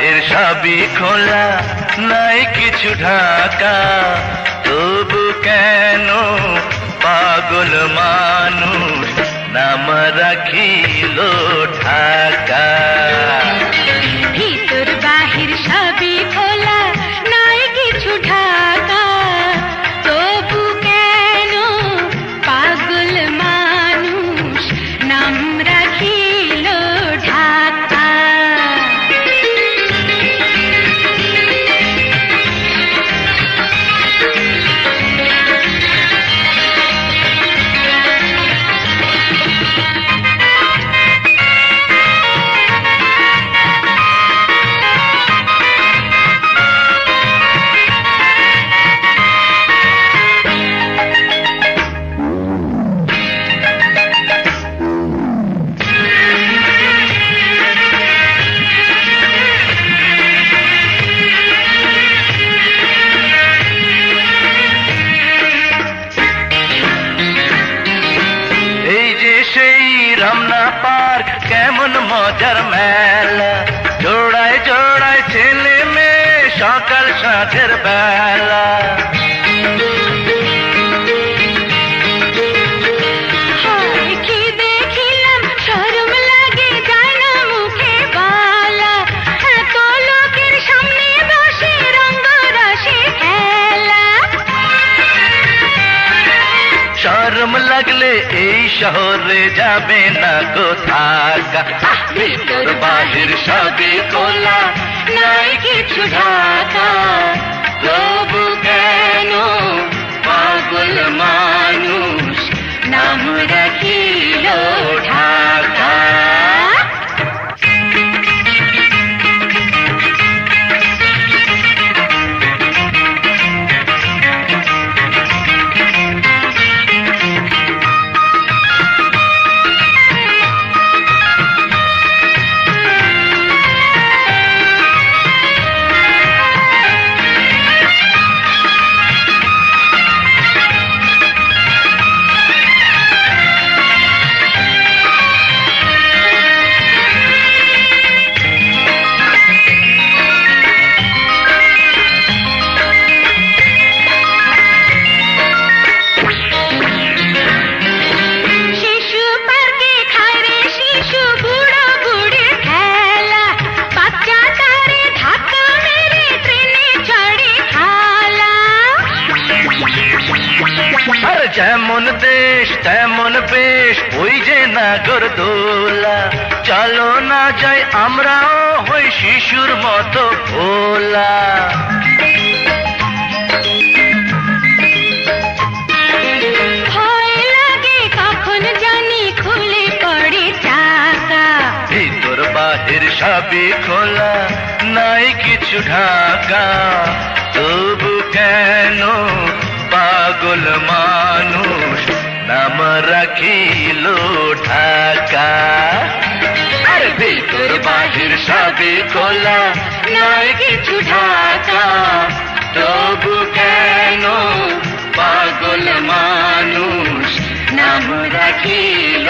বাহির সবই খোলা, নাই কিছু ঢাকা, তবু কেন পাগল মানুষ নাম রাখিল ঢাকা। ভিতর বাহির সবই খোলা, নাই কিছু ঢাকা, তবু কেন পাগল মানুষ নাম রাখিল ঢাকা। রমনা পার্ক কেমন মজার মেলা, জোড়ায় জোড়ায় ছেলে মেয়ে সকাল সাঁঝের বেলা। কি দেখিলাম শরম লাগে যায় না মুখে বলা, এত লোকের সামনে বসে রঙ্গরসে খেলা। শরম লাগলে এই শহরে যাবে না কোথাকা। ভিতর বাহির সবই খোলা, নাই কিছু ঢাকা, তবু কেন পাগল মানুষ নাম রাখিল ঢাকা। যেমন দেশ তেমন বেশ, ওই যে নাগরদোলা, চলো না যাই আমরাও হই শিশুর মতো ভোলা। ভয় লাগে কখন জানি খুলে পড়ে চাকা। ভিতর বাহির সবই খোলা, নাই কিছু ঢাকা, তবু কেন পাগল মানুষ নাম রাখিল ঢাকা। আরে ভিতর বাহির সবই খোলা, নাই কিছু ঢাকা, তবু কেন পাগল মানুষ নাম রাখিল